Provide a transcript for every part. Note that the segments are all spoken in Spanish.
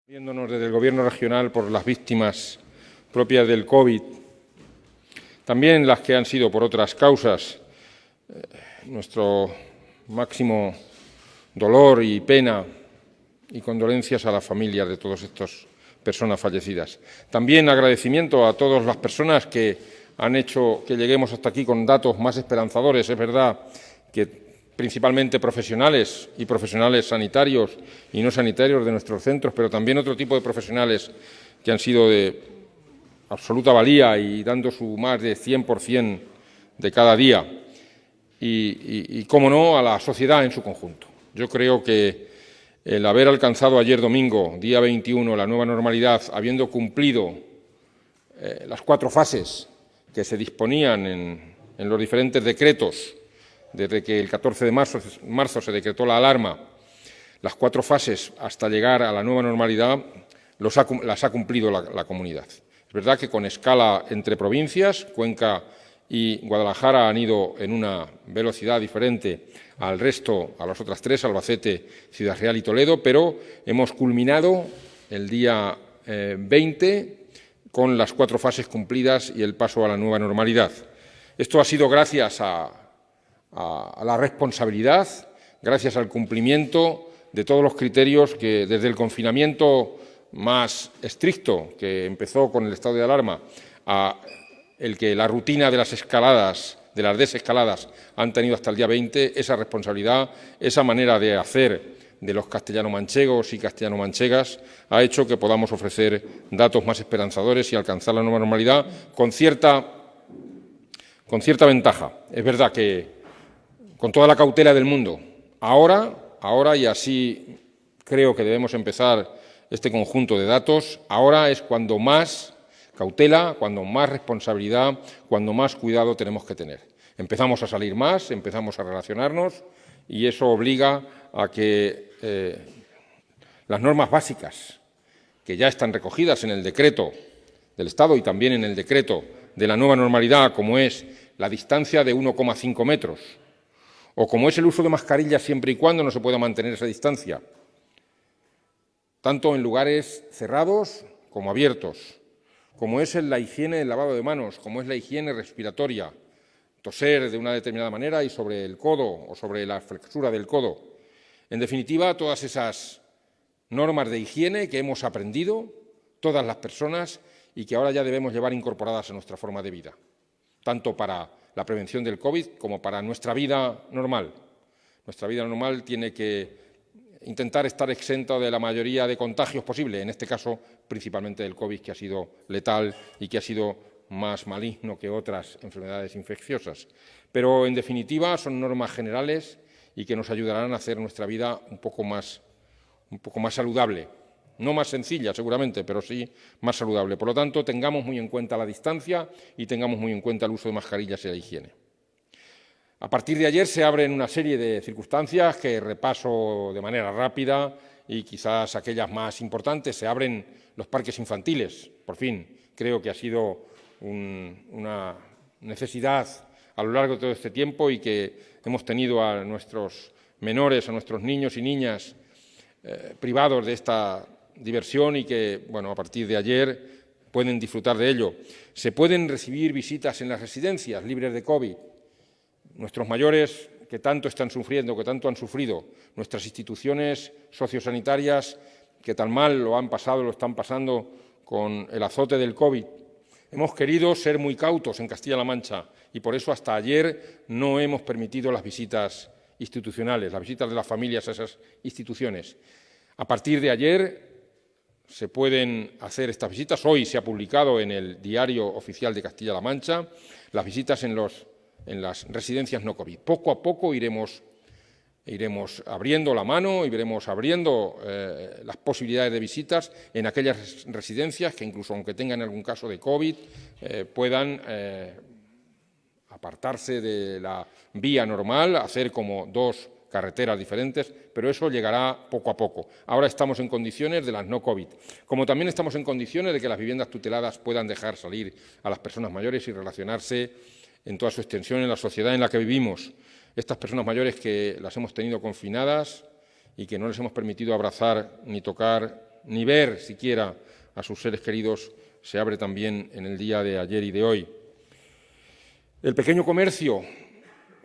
Viéndonos desde el Gobierno regional por las víctimas propias del COVID, también las que han sido por otras causas, nuestro máximo dolor y pena y condolencias a las familias de todas estas personas fallecidas. También agradecimiento a todas las personas que han hecho que lleguemos hasta aquí con datos más esperanzadores. Es verdad que principalmente profesionales y profesionales sanitarios y no sanitarios de nuestros centros, pero también otro tipo de profesionales que han sido de absoluta valía y dando su más de 100% de cada día y, cómo no, a la sociedad en su conjunto. Yo creo que el haber alcanzado ayer domingo, día 21, la nueva normalidad, habiendo cumplido las 4 fases que se disponían en los diferentes decretos, desde que el 14 de marzo se decretó la alarma, las 4 fases hasta llegar a la nueva normalidad las ha cumplido la comunidad. Es verdad que con escala entre provincias, Cuenca y Guadalajara han ido en una velocidad diferente al resto, a las otras 3, Albacete, Ciudad Real y Toledo, pero hemos culminado el día 20 con las 4 fases cumplidas y el paso a la nueva normalidad. Esto ha sido gracias a la responsabilidad, gracias al cumplimiento de todos los criterios que desde el confinamiento más estricto, que empezó con el estado de alarma, a el que la rutina de las escaladas, de las desescaladas, han tenido hasta el día 20, esa responsabilidad, esa manera de hacer de los castellano-manchegos y castellano-manchegas ha hecho que podamos ofrecer datos más esperanzadores y alcanzar la nueva normalidad con cierta ventaja. Es verdad que con toda la cautela del mundo, ahora, y así creo que debemos empezar este conjunto de datos, ahora es cuando más cautela, cuando más responsabilidad, cuando más cuidado tenemos que tener. Empezamos a salir más, empezamos a relacionarnos y eso obliga a que las normas básicas que ya están recogidas en el decreto del Estado y también en el decreto de la nueva normalidad, como es la distancia de 1,5 metros, o como es el uso de mascarillas siempre y cuando no se pueda mantener esa distancia, tanto en lugares cerrados como abiertos, como es la higiene del lavado de manos, como es la higiene respiratoria, toser de una determinada manera y sobre el codo o sobre la flexura del codo. En definitiva, todas esas normas de higiene que hemos aprendido, todas las personas, y que ahora ya debemos llevar incorporadas a nuestra forma de vida, tanto para la prevención del COVID como para nuestra vida normal. Nuestra vida normal tiene que intentar estar exenta de la mayoría de contagios posible, en este caso principalmente del COVID, que ha sido letal y que ha sido más maligno que otras enfermedades infecciosas. Pero, en definitiva, son normas generales y que nos ayudarán a hacer nuestra vida un poco más saludable. No más sencilla, seguramente, pero sí más saludable. Por lo tanto, tengamos muy en cuenta la distancia y tengamos muy en cuenta el uso de mascarillas y la higiene. A partir de ayer se abren una serie de circunstancias que repaso de manera rápida y quizás aquellas más importantes. Se abren los parques infantiles, por fin. Creo que ha sido una necesidad a lo largo de todo este tiempo y que hemos tenido a nuestros menores, a nuestros niños y niñas privados de esta diversión y que, bueno, a partir de ayer pueden disfrutar de ello. Se pueden recibir visitas en las residencias libres de COVID. Nuestros mayores que tanto están sufriendo, que tanto han sufrido, nuestras instituciones sociosanitarias que tan mal lo han pasado, lo están pasando con el azote del COVID. Hemos querido ser muy cautos en Castilla-La Mancha y por eso hasta ayer no hemos permitido las visitas institucionales, las visitas de las familias a esas instituciones. A partir de ayer se pueden hacer estas visitas. Hoy se ha publicado en el Diario Oficial de Castilla-La Mancha las visitas en las residencias no COVID. Poco a poco iremos abriendo la mano, iremos abriendo las posibilidades de visitas en aquellas residencias que, incluso aunque tengan algún caso de COVID, puedan apartarse de la vía normal, hacer como 2 carreteras diferentes, pero eso llegará poco a poco. Ahora estamos en condiciones de las no COVID, como también estamos en condiciones de que las viviendas tuteladas puedan dejar salir a las personas mayores y relacionarse en toda su extensión en la sociedad en la que vivimos. Estas personas mayores que las hemos tenido confinadas y que no les hemos permitido abrazar, ni tocar, ni ver siquiera a sus seres queridos se abre también en el día de ayer y de hoy. El pequeño comercio,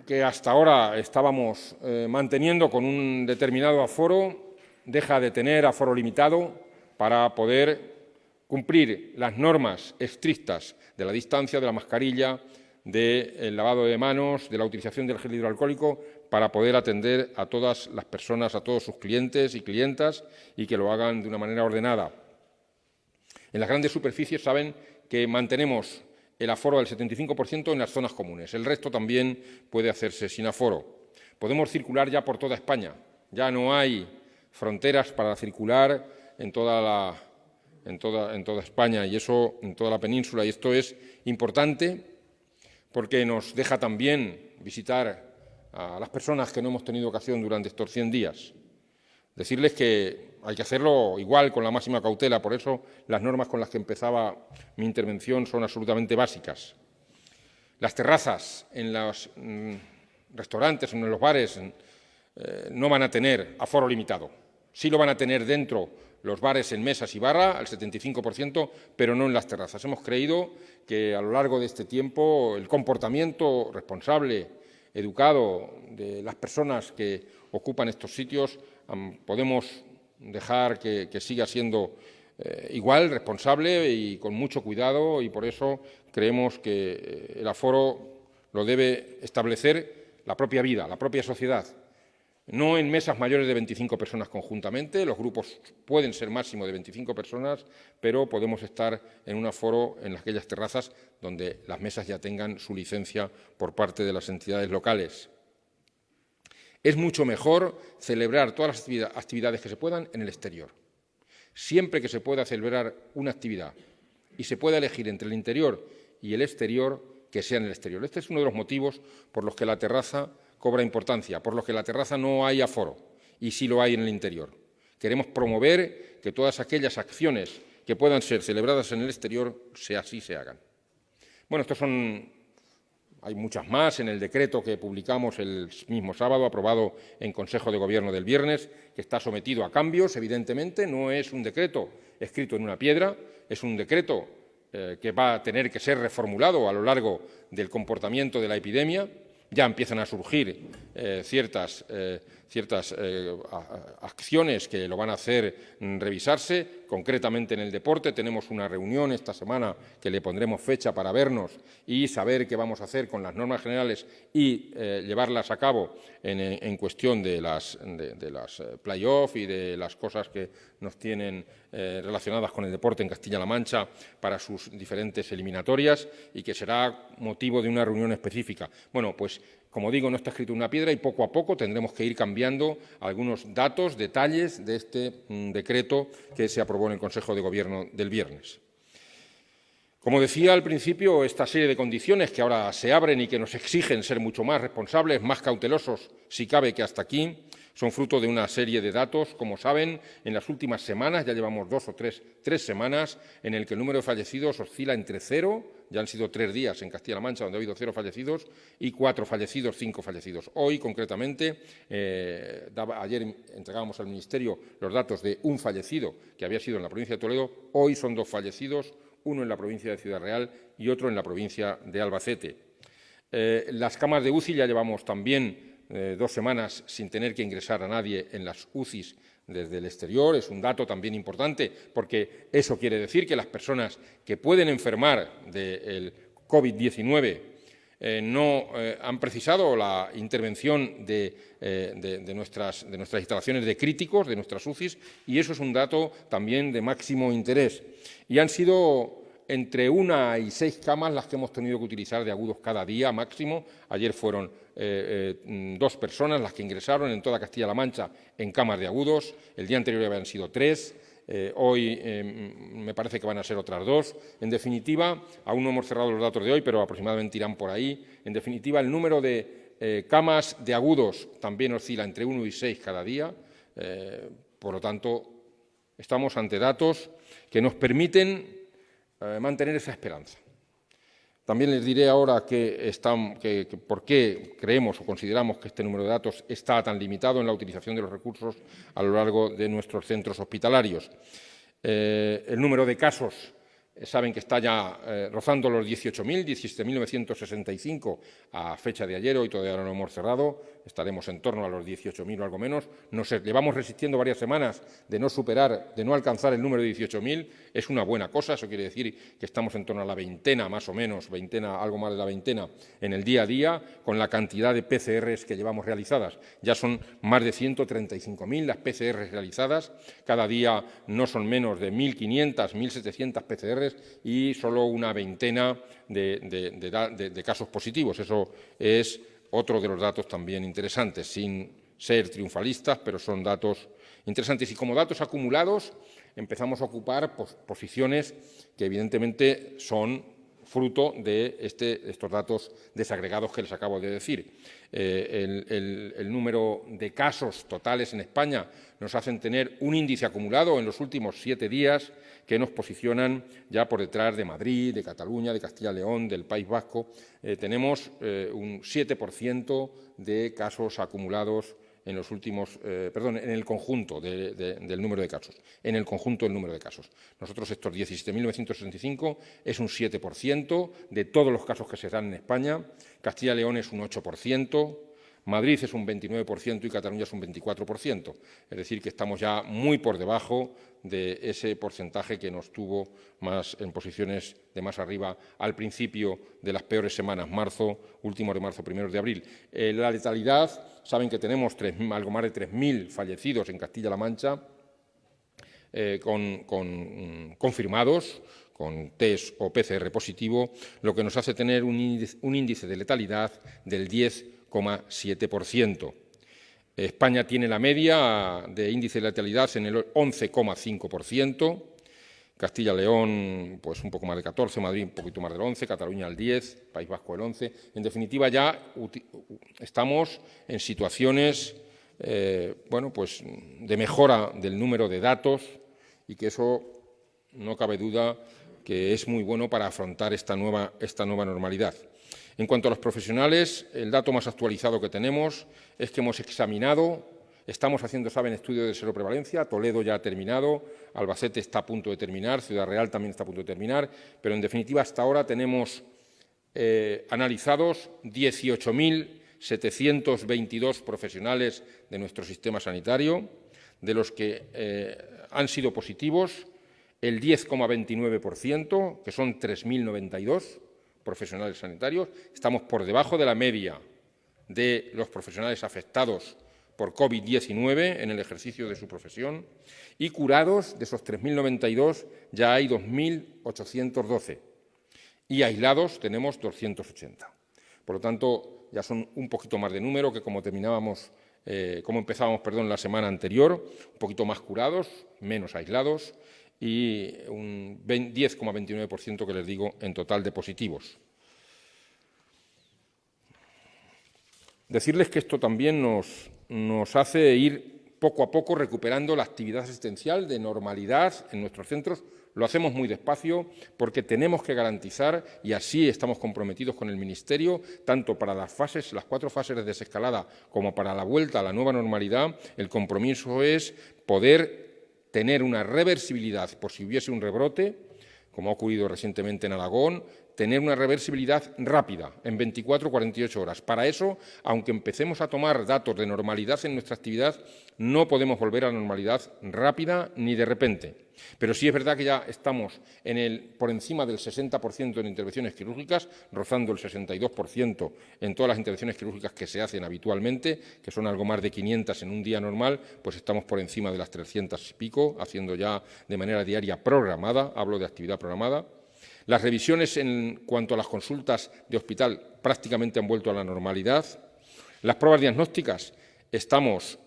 que hasta ahora estábamos manteniendo con un determinado aforo, deja de tener aforo limitado para poder cumplir las normas estrictas de la distancia, de la mascarilla, del lavado de manos, de la utilización del gel hidroalcohólico, para poder atender a todas las personas, a todos sus clientes y clientas, y que lo hagan de una manera ordenada. En las grandes superficies saben que mantenemos el aforo del 75% en las zonas comunes. El resto también puede hacerse sin aforo. Podemos circular ya por toda España. Ya no hay fronteras para circular en toda España y eso en toda la península. Y esto es importante porque nos deja también visitar a las personas que no hemos tenido ocasión durante estos 100 días. Decirles que hay que hacerlo igual, con la máxima cautela. Por eso las normas con las que empezaba mi intervención son absolutamente básicas. Las terrazas en los restaurantes, en los bares, no van a tener aforo limitado. Sí lo van a tener dentro los bares en mesas y barra, al 75%, pero no en las terrazas. Hemos creído que a lo largo de este tiempo el comportamiento responsable, educado de las personas que ocupan estos sitios, podemos dejar que siga siendo igual, responsable y con mucho cuidado, y por eso creemos que el aforo lo debe establecer la propia vida, la propia sociedad. No en mesas mayores de 25 personas conjuntamente, los grupos pueden ser máximo de 25 personas, pero podemos estar en un aforo en aquellas terrazas donde las mesas ya tengan su licencia por parte de las entidades locales. Es mucho mejor celebrar todas las actividades que se puedan en el exterior. Siempre que se pueda celebrar una actividad y se pueda elegir entre el interior y el exterior, que sea en el exterior. Este es uno de los motivos por los que la terraza cobra importancia, por los que en la terraza no hay aforo y sí lo hay en el interior. Queremos promover que todas aquellas acciones que puedan ser celebradas en el exterior así se hagan. Bueno, hay muchas más en el decreto que publicamos el mismo sábado, aprobado en Consejo de Gobierno del viernes, que está sometido a cambios, evidentemente. No es un decreto escrito en una piedra, es un decreto que va a tener que ser reformulado a lo largo del comportamiento de la epidemia. Ya empiezan a surgir ciertas acciones que lo van a hacer revisarse. Concretamente en el deporte tenemos una reunión esta semana que le pondremos fecha para vernos y saber qué vamos a hacer con las normas generales y llevarlas a cabo en cuestión de las play-off y de las cosas que nos tienen relacionadas con el deporte en Castilla-La Mancha para sus diferentes eliminatorias, y que será motivo de una reunión específica. Bueno, pues como digo, no está escrito en una piedra y poco a poco tendremos que ir cambiando algunos datos, detalles de este decreto que se aprobó en el Consejo de Gobierno del viernes. Como decía al principio, esta serie de condiciones que ahora se abren y que nos exigen ser mucho más responsables, más cautelosos, si cabe, que hasta aquí, son fruto de una serie de datos. Como saben, en las últimas semanas, ya llevamos tres semanas, en el que el número de fallecidos oscila entre 0, ya han sido 3 días en Castilla-La Mancha donde ha habido 0 fallecidos, y 4 fallecidos, 5 fallecidos. Hoy, concretamente, ayer entregábamos al Ministerio los datos de un fallecido que había sido en la provincia de Toledo. Hoy son 2 fallecidos, uno en la provincia de Ciudad Real y otro en la provincia de Albacete. Las camas de UCI ya llevamos también 2 semanas sin tener que ingresar a nadie en las UCIs desde el exterior. Es un dato también importante, porque eso quiere decir que las personas que pueden enfermar del COVID-19 no han precisado la intervención de nuestras instalaciones de críticos, de nuestras UCIs, y eso es un dato también de máximo interés. Y han sido entre 1 y 6 camas las que hemos tenido que utilizar de agudos cada día máximo. Ayer fueron 2 personas las que ingresaron en toda Castilla-La Mancha en camas de agudos. El día anterior habían sido 3. Hoy me parece que van a ser otras 2. En definitiva, aún no hemos cerrado los datos de hoy, pero aproximadamente irán por ahí. En definitiva, el número de camas de agudos también oscila entre 1 y 6 cada día. Por lo tanto, estamos ante datos que nos permiten mantener esa esperanza. También les diré ahora por qué creemos o consideramos que este número de datos está tan limitado en la utilización de los recursos a lo largo de nuestros centros hospitalarios. El número de casos, saben que está ya rozando los 18.000, 17.965 a fecha de ayer, hoy todavía no lo hemos cerrado, estaremos en torno a los 18.000 o algo menos. Nos llevamos resistiendo varias semanas de no alcanzar el número de 18.000, es una buena cosa, eso quiere decir que estamos en torno a la veintena, más o menos, algo más de la veintena en el día a día, con la cantidad de PCRs que llevamos realizadas. Ya son más de 135.000 las PCRs realizadas, cada día no son menos de 1.500, 1.700 PCRs y solo una veintena de casos positivos. Eso es otro de los datos también interesantes, sin ser triunfalistas, pero son datos interesantes. Y como datos acumulados empezamos a ocupar posiciones que evidentemente son fruto de estos datos desagregados que les acabo de decir. El número de casos totales en España nos hacen tener un índice acumulado en los últimos 7 días que nos posicionan ya por detrás de Madrid, de Cataluña, de Castilla y León, del País Vasco. Tenemos un 7% de casos acumulados en los últimos, en el conjunto del número de casos. En el conjunto del número de casos. Nosotros estos 17.965 es un 7% de todos los casos que se dan en España. Castilla y León es un 8%. Madrid es un 29% y Cataluña es un 24%. Es decir, que estamos ya muy por debajo de ese porcentaje que nos tuvo más en posiciones de más arriba al principio de las peores semanas, últimos de marzo, primeros de abril. La letalidad, saben que tenemos algo más de 3.000 fallecidos en Castilla-La Mancha, confirmados, con test o PCR positivo, lo que nos hace tener un índice de letalidad del 10,7%. España tiene la media de índice de letalidad en el 11,5%, Castilla y León pues un poco más de 14%, Madrid un poquito más del 11%, Cataluña el 10%, País Vasco el 11%. En definitiva, ya estamos en situaciones pues de mejora del número de datos y que eso no cabe duda que es muy bueno para afrontar esta nueva normalidad. En cuanto a los profesionales, el dato más actualizado que tenemos es que hemos examinado, estamos haciendo, saben, estudios de seroprevalencia, Toledo ya ha terminado, Albacete está a punto de terminar, Ciudad Real también está a punto de terminar, pero en definitiva hasta ahora tenemos analizados 18.722 profesionales de nuestro sistema sanitario, de los que han sido positivos el 10,29%, que son 3.092 profesionales sanitarios. Estamos por debajo de la media de los profesionales afectados por COVID-19 en el ejercicio de su profesión y curados, de esos 3.092, ya hay 2.812 y aislados tenemos 280. Por lo tanto, ya son un poquito más de número que como empezábamos la semana anterior, un poquito más curados, menos aislados, y un 10,29% que les digo en total de positivos. Decirles que esto también nos hace ir poco a poco recuperando la actividad asistencial de normalidad en nuestros centros. Lo hacemos muy despacio porque tenemos que garantizar, y así estamos comprometidos con el Ministerio, tanto para las 4 fases de desescalada como para la vuelta a la nueva normalidad, el compromiso es poder tener una reversibilidad por si hubiese un rebrote, como ha ocurrido recientemente en Aragón, tener una reversibilidad rápida, en 24 o 48 horas. Para eso, aunque empecemos a tomar datos de normalidad en nuestra actividad, no podemos volver a la normalidad rápida ni de repente. Pero sí es verdad que ya estamos por encima del 60% en intervenciones quirúrgicas, rozando el 62% en todas las intervenciones quirúrgicas que se hacen habitualmente, que son algo más de 500 en un día normal, pues estamos por encima de las 300 y pico, haciendo ya de manera diaria programada, hablo de actividad programada. Las revisiones en cuanto a las consultas de hospital prácticamente han vuelto a la normalidad. Las pruebas diagnósticas estamos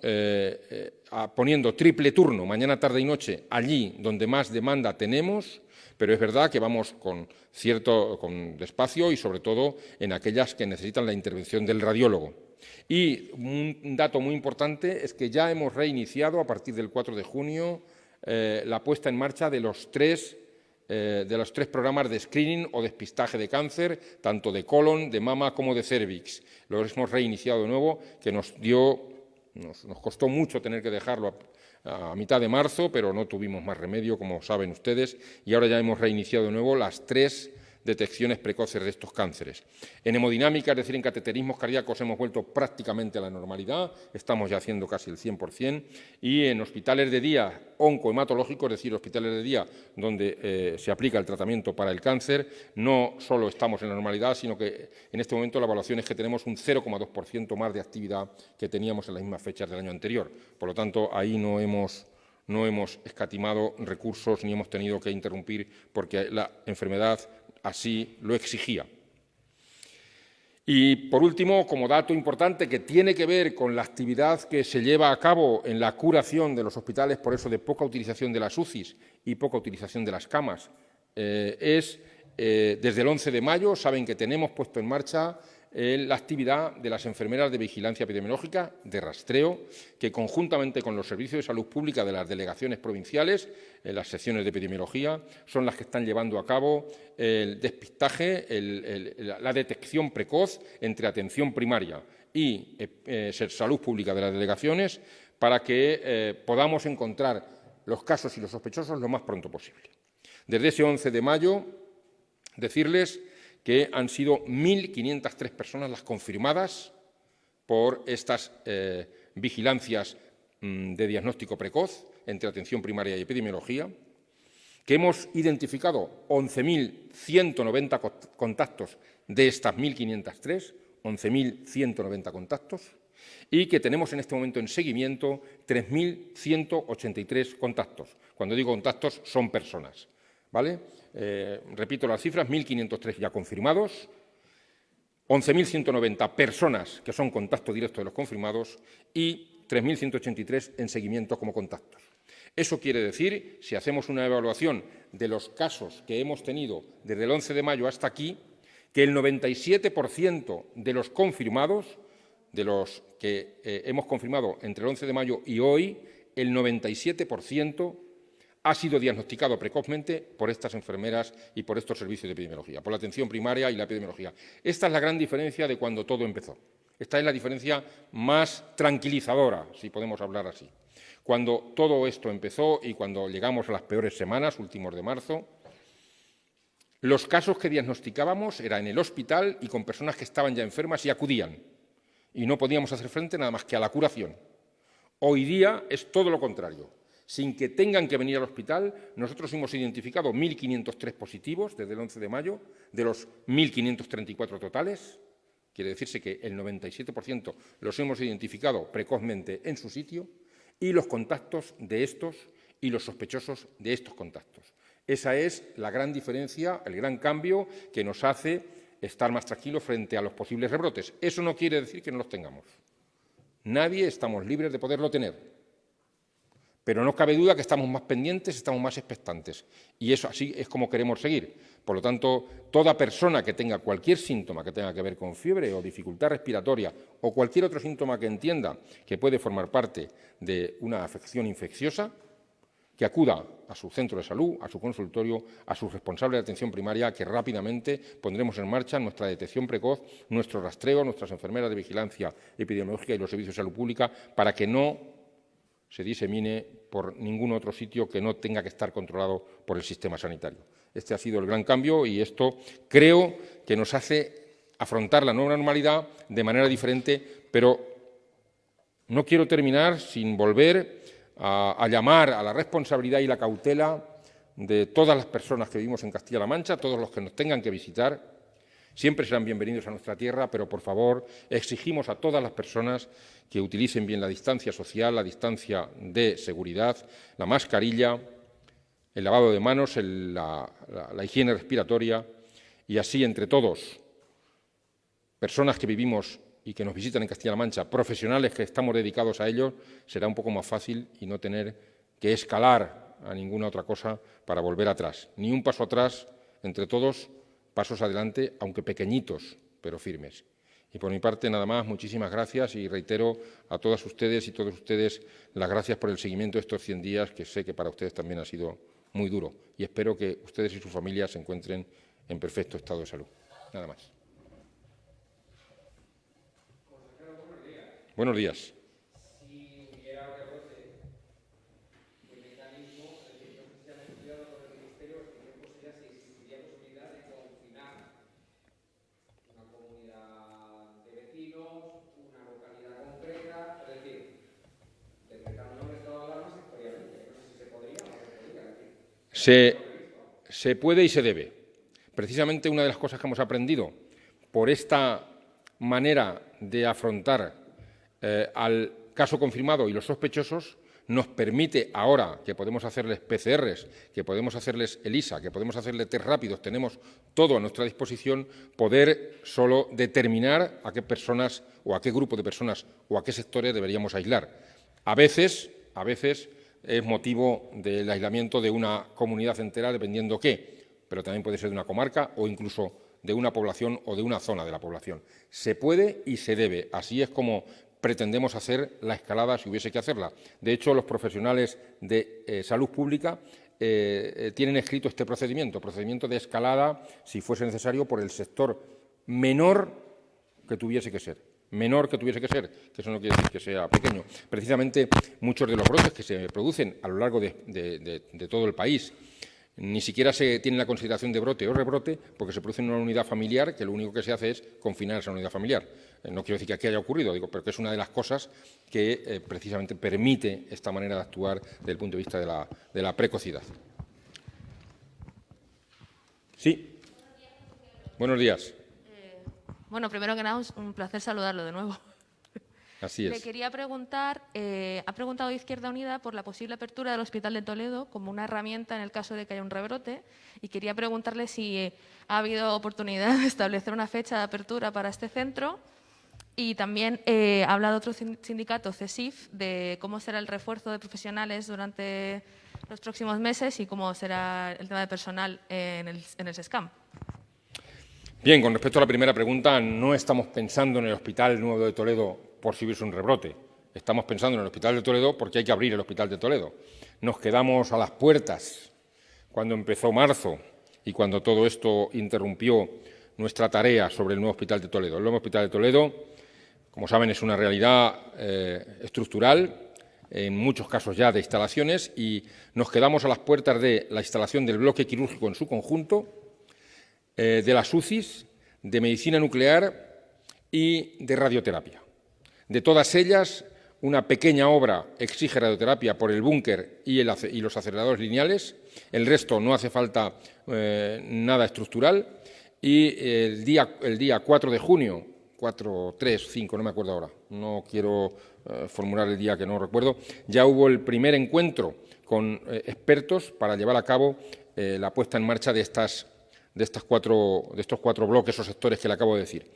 poniendo triple turno, mañana, tarde y noche, allí donde más demanda tenemos, pero es verdad que vamos con despacio y sobre todo en aquellas que necesitan la intervención del radiólogo. Y un dato muy importante es que ya hemos reiniciado a partir del 4 de junio la puesta en marcha de los 3 de los 3 programas de screening o despistaje de cáncer, tanto de colon, de mama como de cérvix. Lo hemos reiniciado de nuevo, que nos costó mucho tener que dejarlo a mitad de marzo, pero no tuvimos más remedio, como saben ustedes, y ahora ya hemos reiniciado de nuevo las 3 detecciones precoces de estos cánceres. En hemodinámica, es decir, en cateterismos cardíacos, hemos vuelto prácticamente a la normalidad, estamos ya haciendo casi el 100%, y en hospitales de día oncohematológicos, es decir, hospitales de día donde se aplica el tratamiento para el cáncer, no solo estamos en la normalidad, sino que en este momento la evaluación es que tenemos un 0,2% más de actividad que teníamos en las mismas fechas del año anterior. Por lo tanto, ahí no hemos escatimado recursos ni hemos tenido que interrumpir porque la enfermedad así lo exigía. Y, por último, como dato importante que tiene que ver con la actividad que se lleva a cabo en la curación de los hospitales, por eso de poca utilización de las UCIs y poca utilización de las camas, desde el 11 de mayo, saben que tenemos puesto en marcha la actividad de las enfermeras de vigilancia epidemiológica, de rastreo, que conjuntamente con los servicios de salud pública de las delegaciones provinciales, en las secciones de epidemiología, son las que están llevando a cabo el despistaje, la detección precoz entre atención primaria y salud pública de las delegaciones para que podamos encontrar los casos y los sospechosos lo más pronto posible. Desde ese 11 de mayo, decirles que han sido 1.503 personas las confirmadas por estas vigilancias de diagnóstico precoz entre atención primaria y epidemiología, que hemos identificado 11.190 contactos de estas 1.503, 11.190 contactos, y que tenemos en este momento en seguimiento 3.183 contactos. Cuando digo contactos, son personas, ¿vale? Repito las cifras, 1.503 ya confirmados, 11.190 personas que son contacto directo de los confirmados y 3.183 en seguimiento como contactos. Eso quiere decir, si hacemos una evaluación de los casos que hemos tenido desde el 11 de mayo hasta aquí, que el 97% de los confirmados, de los que hemos confirmado entre el 11 de mayo y hoy, el 97% ha sido diagnosticado precozmente por estas enfermeras y por estos servicios de epidemiología, por la atención primaria y la epidemiología. Esta es la gran diferencia de cuando todo empezó. Esta es la diferencia más tranquilizadora, si podemos hablar así. Cuando todo esto empezó y cuando llegamos a las peores semanas, últimos de marzo, los casos que diagnosticábamos eran en el hospital y con personas que estaban ya enfermas y acudían. Y no podíamos hacer frente nada más que a la curación. Hoy día es todo lo contrario. Sin que tengan que venir al hospital, nosotros hemos identificado 1.503 positivos desde el 11 de mayo, de los 1.534 totales. Quiere decirse que el 97% los hemos identificado precozmente en su sitio y los contactos de estos y los sospechosos de estos contactos. Esa es la gran diferencia, el gran cambio que nos hace estar más tranquilos frente a los posibles rebrotes. Eso no quiere decir que no los tengamos. Nadie estamos libres de poderlo tener. Pero no cabe duda que estamos más pendientes, estamos más expectantes. Y eso así es como queremos seguir. Por lo tanto, toda persona que tenga cualquier síntoma que tenga que ver con fiebre o dificultad respiratoria o cualquier otro síntoma que entienda que puede formar parte de una afección infecciosa, que acuda a su centro de salud, a su consultorio, a su responsable de atención primaria, que rápidamente pondremos en marcha nuestra detección precoz, nuestro rastreo, nuestras enfermeras de vigilancia epidemiológica y los servicios de salud pública para que no se disemine por ningún otro sitio que no tenga que estar controlado por el sistema sanitario. Este ha sido el gran cambio y esto creo que nos hace afrontar la nueva normalidad de manera diferente, pero no quiero terminar sin volver a llamar a la responsabilidad y la cautela de todas las personas que vivimos en Castilla-La Mancha, todos los que nos tengan que visitar. Siempre serán bienvenidos a nuestra tierra, pero, por favor, exigimos a todas las personas que utilicen bien la distancia social, la distancia de seguridad, la mascarilla, el lavado de manos, la higiene respiratoria y así, entre todos, personas que vivimos y que nos visitan en Castilla-La Mancha, profesionales que estamos dedicados a ello, será un poco más fácil y no tener que escalar a ninguna otra cosa para volver atrás. Ni un paso atrás, entre todos, pasos adelante, aunque pequeñitos, pero firmes. Y por mi parte, nada más, muchísimas gracias y reitero a todas ustedes y todos ustedes las gracias por el seguimiento de estos 100 días, que sé que para ustedes también ha sido muy duro. Y espero que ustedes y sus familias se encuentren en perfecto estado de salud. Nada más. Buenos días. Se puede y se debe. Precisamente una de las cosas que hemos aprendido por esta manera de afrontar al caso confirmado y los sospechosos nos permite ahora que podemos hacerles PCRs, que podemos hacerles ELISA, que podemos hacerles test rápidos, tenemos todo a nuestra disposición, poder solo determinar a qué personas o a qué grupo de personas o a qué sectores deberíamos aislar. A veces es motivo del aislamiento de una comunidad entera, dependiendo qué, pero también puede ser de una comarca o incluso de una población o de una zona de la población. Se puede y se debe. Así es como pretendemos hacer la escalada si hubiese que hacerla. De hecho, los profesionales de salud pública tienen escrito este procedimiento de escalada, si fuese necesario, por el sector menor que tuviese que ser. Que eso no quiere decir que sea pequeño. Precisamente muchos de los brotes que se producen a lo largo de todo el país ni siquiera se tiene la consideración de brote o rebrote porque se produce en una unidad familiar que lo único que se hace es confinar esa unidad familiar. No quiero decir que aquí haya ocurrido, pero que es una de las cosas que precisamente permite esta manera de actuar desde el punto de vista de la precocidad. Sí. Buenos días. Bueno, primero que nada, un placer saludarlo de nuevo. Así es. Le quería preguntar, ha preguntado Izquierda Unida por la posible apertura del Hospital de Toledo como una herramienta en el caso de que haya un rebrote y quería preguntarle si ha habido oportunidad de establecer una fecha de apertura para este centro y también ha hablado otro sindicato, CESIF, de cómo será el refuerzo de profesionales durante los próximos meses y cómo será el tema de personal en el SESCAM. Bien, con respecto a la primera pregunta, no estamos pensando en el Hospital Nuevo de Toledo por si hubiese un rebrote. Estamos pensando en el Hospital de Toledo porque hay que abrir el Hospital de Toledo. Nos quedamos a las puertas cuando empezó marzo y cuando todo esto interrumpió nuestra tarea sobre el nuevo Hospital de Toledo. El nuevo Hospital de Toledo, como saben, es una realidad estructural, en muchos casos ya de instalaciones, y nos quedamos a las puertas de la instalación del bloque quirúrgico en su conjunto, de las UCIs, de medicina nuclear y de radioterapia. De todas ellas, una pequeña obra exige radioterapia por el búnker y los aceleradores lineales. El resto no hace falta nada estructural. Y el día 4 de junio, 4, 3, 5, no me acuerdo ahora, no quiero formular el día que no recuerdo, ya hubo el primer encuentro con expertos para llevar a cabo la puesta en marcha de estos cuatro bloques o sectores que le acabo de decir.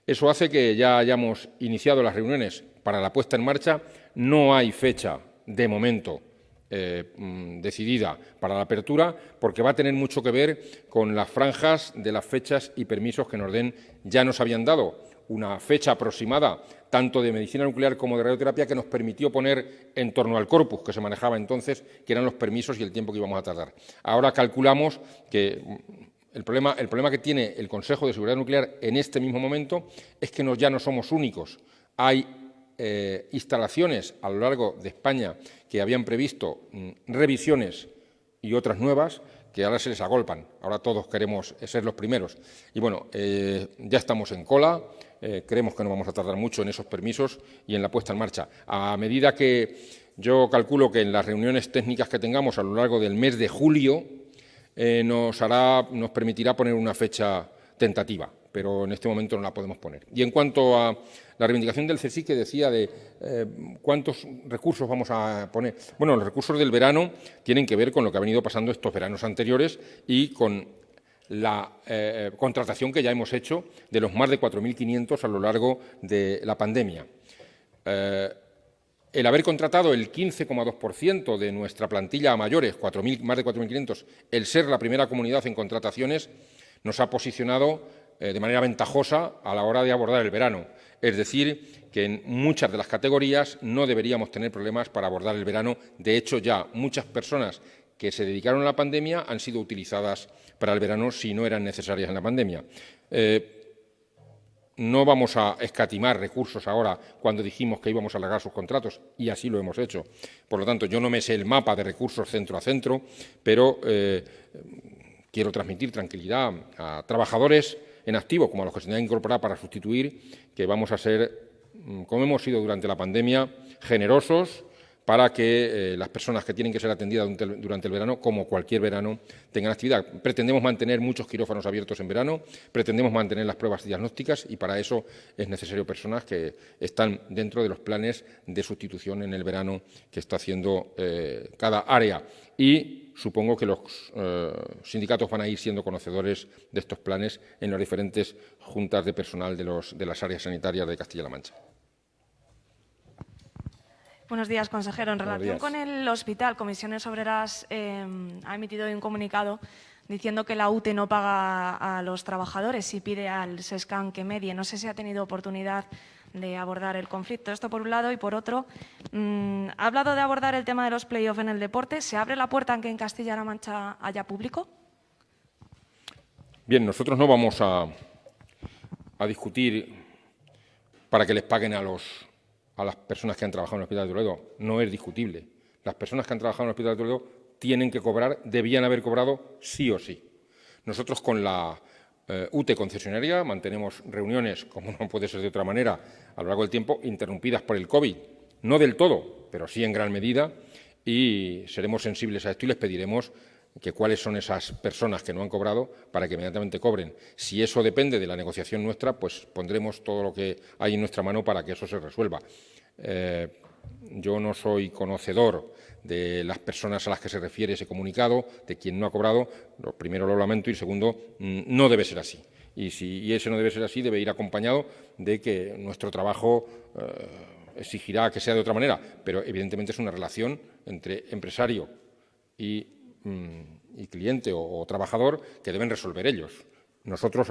Eso hace que ya hayamos iniciado las reuniones para la puesta en marcha. No hay fecha, de momento, decidida para la apertura, porque va a tener mucho que ver con las franjas de las fechas y permisos que nos den. Ya nos habían dado una fecha aproximada, tanto de medicina nuclear como de radioterapia, que nos permitió poner en torno al corpus que se manejaba entonces, que eran los permisos y el tiempo que íbamos a tardar. Ahora calculamos que el problema que tiene el Consejo de Seguridad Nuclear en este mismo momento es que ya no somos únicos. Hay instalaciones a lo largo de España que habían previsto revisiones y otras nuevas que ahora se les agolpan. Ahora todos queremos ser los primeros. Y bueno, ya estamos en cola, creemos que no vamos a tardar mucho en esos permisos y en la puesta en marcha. A medida que yo calculo que en las reuniones técnicas que tengamos a lo largo del mes de julio, nos permitirá poner una fecha tentativa, pero en este momento no la podemos poner. Y en cuanto a la reivindicación del CSIC, que decía de cuántos recursos vamos a poner. Bueno, los recursos del verano tienen que ver con lo que ha venido pasando estos veranos anteriores y con la contratación que ya hemos hecho de los más de 4.500 a lo largo de la pandemia. El haber contratado el 15,2% de nuestra plantilla a mayores, más de 4.500, el ser la primera comunidad en contrataciones, nos ha posicionado de manera ventajosa a la hora de abordar el verano. Es decir, que en muchas de las categorías no deberíamos tener problemas para abordar el verano. De hecho, ya muchas personas que se dedicaron a la pandemia han sido utilizadas para el verano si no eran necesarias en la pandemia. No vamos a escatimar recursos ahora cuando dijimos que íbamos a alargar sus contratos, y así lo hemos hecho. Por lo tanto, yo no me sé el mapa de recursos centro a centro, pero quiero transmitir tranquilidad a trabajadores en activo, como a los que se tendrán que incorporar para sustituir, que vamos a ser, como hemos sido durante la pandemia, generosos para que las personas que tienen que ser atendidas durante el verano, como cualquier verano, tengan actividad. Pretendemos mantener muchos quirófanos abiertos en verano, pretendemos mantener las pruebas diagnósticas y para eso es necesario personas que están dentro de los planes de sustitución en el verano que está haciendo cada área. Y supongo que los sindicatos van a ir siendo conocedores de estos planes en las diferentes juntas de personal de las áreas sanitarias de Castilla-La Mancha. Buenos días, consejero. En relación con el hospital, Comisiones Obreras ha emitido un comunicado diciendo que la UTE no paga a los trabajadores y pide al SESCAN que medie. No sé si ha tenido oportunidad de abordar el conflicto. Esto por un lado. Y por otro, ha hablado de abordar el tema de los play-off en el deporte. ¿Se abre la puerta en que en Castilla-La Mancha haya público? Bien, nosotros no vamos a discutir para que les paguen a las personas que han trabajado en el Hospital de Toledo. No es discutible. Las personas que han trabajado en el Hospital de Toledo tienen que cobrar, debían haber cobrado sí o sí. Nosotros con la UTE concesionaria mantenemos reuniones, como no puede ser de otra manera, a lo largo del tiempo, interrumpidas por el COVID. No del todo, pero sí en gran medida, y seremos sensibles a esto y les pediremos que cuáles son esas personas que no han cobrado para que inmediatamente cobren. Si eso depende de la negociación nuestra, pues pondremos todo lo que hay en nuestra mano para que eso se resuelva. Yo no soy conocedor de las personas a las que se refiere ese comunicado, de quien no ha cobrado. Primero lo lamento y segundo, no debe ser así. Y si ese no debe ser así, debe ir acompañado de que nuestro trabajo exigirá que sea de otra manera, pero evidentemente es una relación entre empresario y cliente o trabajador que deben resolver ellos. Nosotros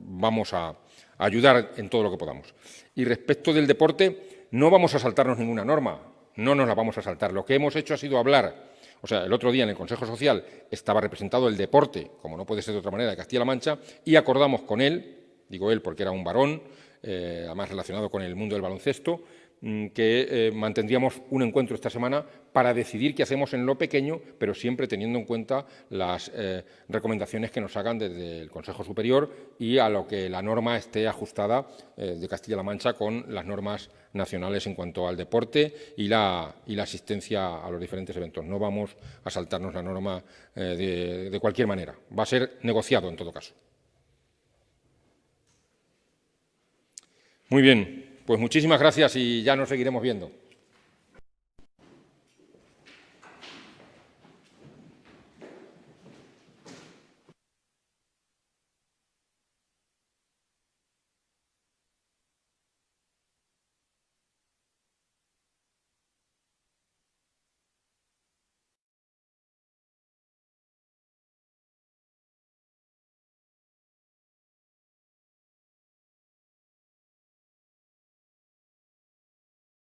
vamos a ayudar en todo lo que podamos. Y respecto del deporte, no vamos a saltarnos ninguna norma, no nos la vamos a saltar. Lo que hemos hecho ha sido hablar. O sea, el otro día en el Consejo Social estaba representado el deporte, como no puede ser de otra manera, de Castilla-La Mancha, y acordamos con él, digo él porque era un varón, además relacionado con el mundo del baloncesto, que mantendríamos un encuentro esta semana para decidir qué hacemos en lo pequeño, pero siempre teniendo en cuenta las recomendaciones que nos hagan desde el Consejo Superior y a lo que la norma esté ajustada de Castilla-La Mancha con las normas nacionales en cuanto al deporte y la asistencia a los diferentes eventos. No vamos a saltarnos la norma de cualquier manera. Va a ser negociado en todo caso. Muy bien. Pues muchísimas gracias y ya nos seguiremos viendo.